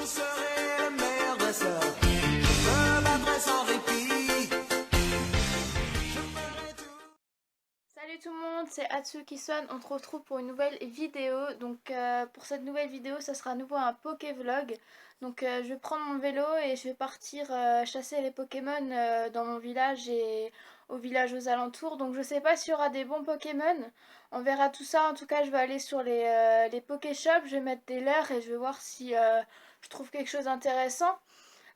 je serai le meilleur dresseur. Je me battrai sans répit. Je ferai tout. Salut tout le monde, c'est Atsuki-san, on se retrouve pour une nouvelle vidéo. Donc pour cette nouvelle vidéo, ça sera à nouveau un Pokévlog. Donc je vais prendre mon vélo et je vais partir chasser les Pokémon dans mon village et au village aux alentours. Donc je sais pas s'il y aura des bons Pokémon, on verra tout ça. En tout cas je vais aller sur les Pokéshops, je vais mettre des leurres et je vais voir si je trouve quelque chose d'intéressant.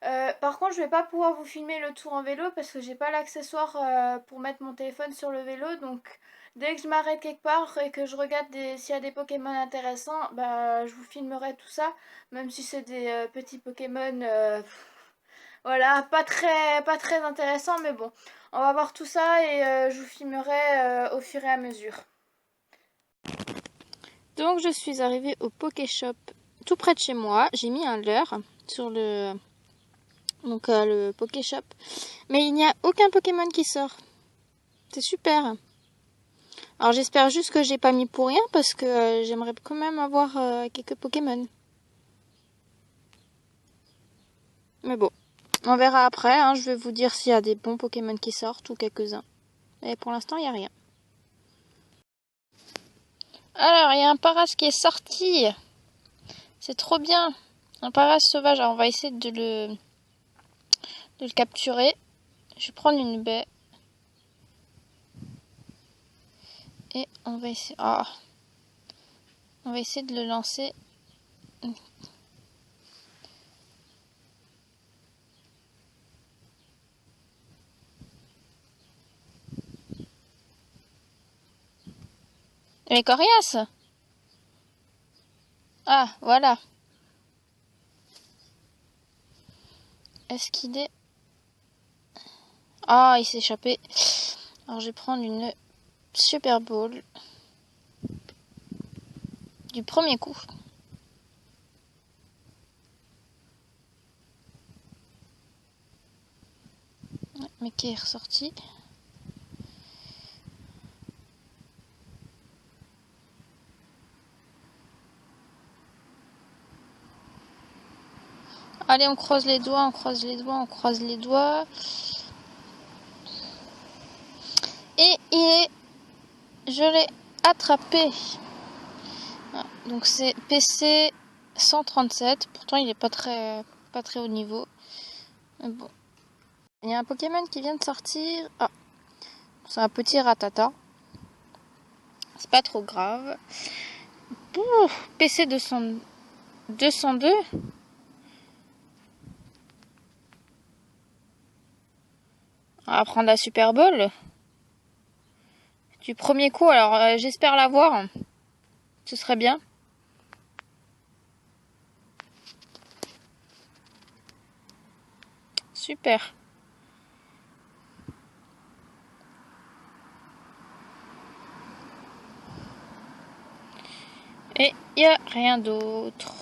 Par contre, je vais pas pouvoir vous filmer le tour en vélo parce que j'ai pas l'accessoire pour mettre mon téléphone sur le vélo. Donc, dès que je m'arrête quelque part et que je regarde s'il y a des Pokémon intéressants, bah, je vous filmerai tout ça. Même si c'est des petits Pokémon, voilà, pas très intéressants, mais bon, on va voir tout ça et je vous filmerai au fur et à mesure. Donc, je suis arrivée au Pokéshop tout près de chez moi. J'ai mis un leurre sur le Pokéshop, mais il n'y a aucun Pokémon qui sort. C'est super. Alors j'espère juste que j'ai pas mis pour rien parce que j'aimerais quand même avoir quelques Pokémon. Mais bon, on verra après, hein. Je vais vous dire s'il y a des bons Pokémon qui sortent ou quelques-uns. Mais pour l'instant il n'y a rien. Alors il y a un Paras qui est sorti. C'est trop bien. Un Paras sauvage. Alors on va essayer de le capturer. Je vais prendre une baie. Et on va essayer. Oh. On va essayer de le lancer. Mais coriace. Ah, voilà. Est-ce qu'il est... Ah, il s'est échappé. Alors, je vais prendre une Super Ball. Du premier coup. Mais qui est ressorti. Allez, on croise les doigts, on croise les doigts, on croise les doigts. Et je l'ai attrapé. Ah, donc c'est PC 137. Pourtant, il est pas très haut niveau. Mais bon. Il y a un Pokémon qui vient de sortir. Ah, c'est un petit Rattata. C'est pas trop grave. Pouf, PC 202. On va prendre la Super Bowl. Du premier coup, alors j'espère l'avoir. Ce serait bien. Super. Et il n'y a rien d'autre.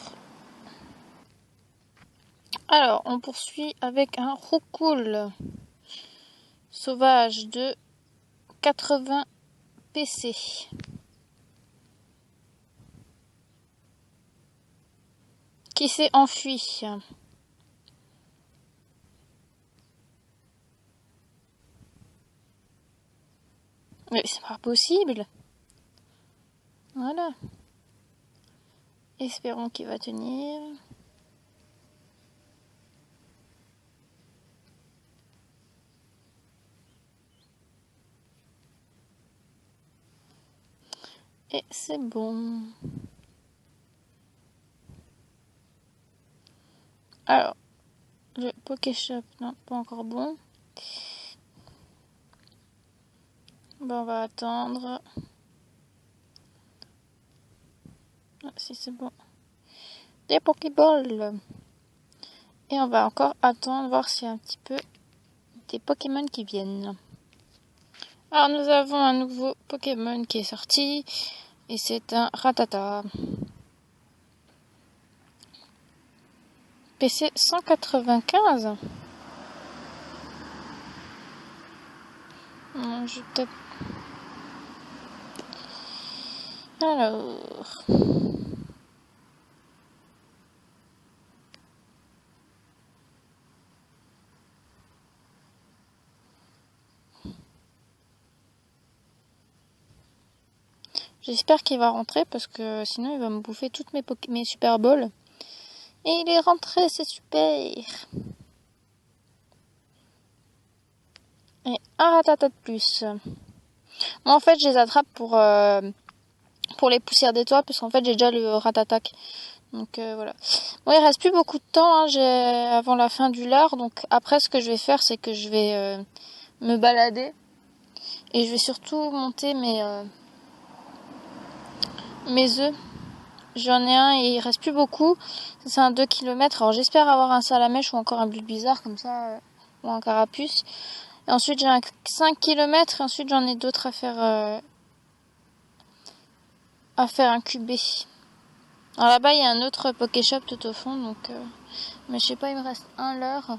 Alors, on poursuit avec un Roucoule sauvage de 80 PC. Qui s'est enfui. Mais c'est pas possible. Voilà. Espérons qu'il va tenir. Et c'est bon. Alors, le Pokéshop, non, pas encore bon. Bon, on va attendre. Ah, si c'est bon. Des Pokéballs. Et on va encore attendre, voir s'il y a un petit peu des Pokémon qui viennent. Alors nous avons un nouveau Pokémon qui est sorti. Et c'est un Rattata. PC 195. Je vais peut-être... Alors... J'espère qu'il va rentrer parce que sinon il va me bouffer toutes mes Super Balls. Et il est rentré, c'est super. Et un ratata de plus. Moi en fait je les attrape pour les poussières des toits parce qu'en fait j'ai déjà le ratatac. Donc voilà. Bon, il reste plus beaucoup de temps avant la fin du leurre. Donc après ce que je vais faire c'est que je vais me balader. Et je vais surtout monter mes œufs. J'en ai un et il reste plus beaucoup. C'est un 2 km. Alors j'espère avoir un salamèche ou encore un but bizarre comme ça. Ou un carapuce. Et ensuite j'ai un 5 km et ensuite j'en ai d'autres à faire incuber. Alors là-bas il y a un autre Pokéshop tout au fond. Donc, mais je sais pas, il me reste un leurre.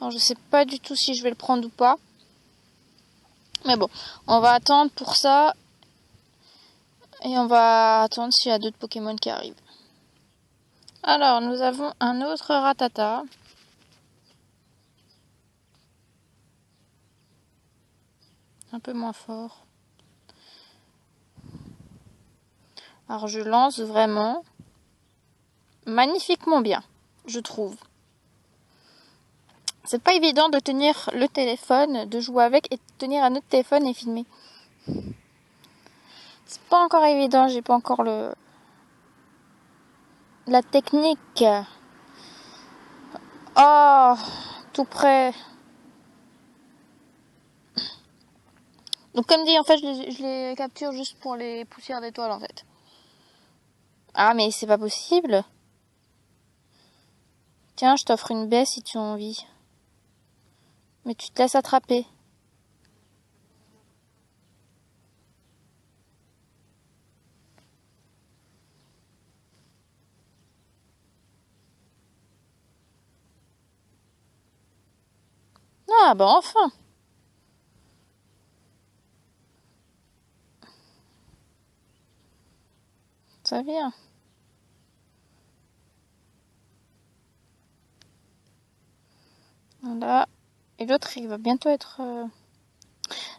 Alors je sais pas du tout si je vais le prendre ou pas. Mais bon, on va attendre pour ça. Et on va attendre s'il y a d'autres Pokémon qui arrivent. Alors, nous avons un autre Rattata. Un peu moins fort. Alors, je lance vraiment magnifiquement bien, je trouve. C'est pas évident de tenir le téléphone, de jouer avec et de tenir un autre téléphone et filmer. C'est pas encore évident, j'ai pas encore la technique. Oh, tout près. Donc comme dit, en fait, je les capture juste pour les poussières d'étoiles, en fait. Ah, mais c'est pas possible. Tiens, je t'offre une baie si tu as envie. Mais tu te laisses attraper. Ah, bah enfin. Ça vient. Voilà. Et l'autre, il va bientôt être...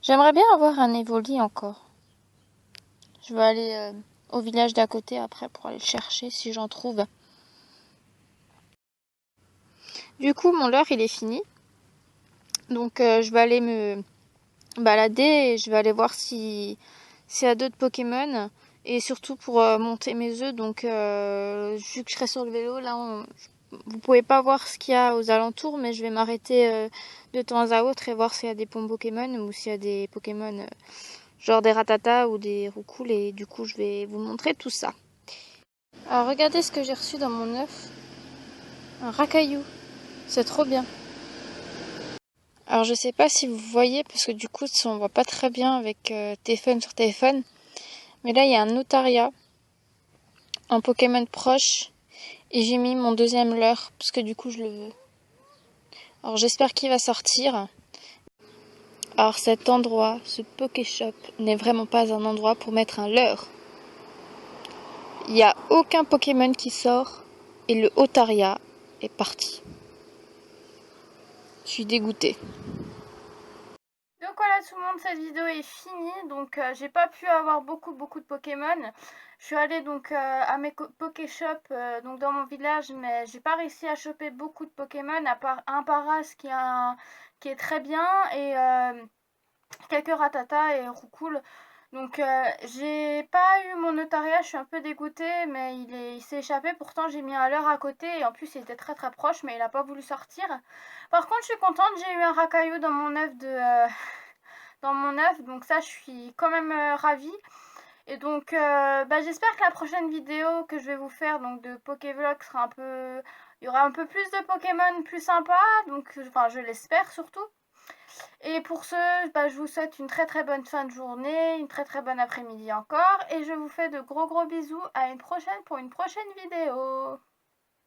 J'aimerais bien avoir un Evoli encore. Je vais aller au village d'à côté après pour aller le chercher si j'en trouve. Du coup, mon leurre, il est fini. Donc, je vais aller me balader et je vais aller voir s'il y a d'autres Pokémon. Et surtout pour monter mes œufs. Donc, vu que je serai sur le vélo, là, vous pouvez pas voir ce qu'il y a aux alentours, mais je vais m'arrêter de temps à autre et voir s'il y a des ponts Pokémon ou s'il y a des Pokémon genre des Rattata ou des Roucoule, et du coup je vais vous montrer tout ça. Alors regardez ce que j'ai reçu dans mon œuf. Un racaillou. C'est trop bien. Alors je sais pas si vous voyez parce que du coup on voit pas très bien avec téléphone sur téléphone. Mais là il y a un Otaria en Pokémon proche. Et j'ai mis mon deuxième leurre parce que du coup je le veux. Alors j'espère qu'il va sortir. Alors cet endroit, ce Pokéshop, n'est vraiment pas un endroit pour mettre un leurre. Il n'y a aucun Pokémon qui sort et le Otaria est parti. Je suis dégoûtée. Donc voilà tout le monde, cette vidéo est finie. Donc j'ai pas pu avoir beaucoup de Pokémon. Je suis allée donc à mes Pokéshop donc dans mon village, mais j'ai pas réussi à choper beaucoup de Pokémon à part un Paras qui est très bien et quelques Rattata et Roucoule. Donc j'ai pas eu mon Otaria, je suis un peu dégoûtée, mais il s'est échappé. Pourtant j'ai mis un leurre à côté et en plus il était très proche, mais il a pas voulu sortir. Par contre je suis contente, j'ai eu un racaillou dans mon œuf donc ça je suis quand même ravie. Et donc j'espère que la prochaine vidéo que je vais vous faire donc de Pokévlog sera il y aura un peu plus de Pokémon plus sympa, donc enfin je l'espère surtout. Et pour ce, je vous souhaite une très bonne fin de journée, une très bonne après-midi encore. Et je vous fais de gros bisous à une prochaine pour une prochaine vidéo.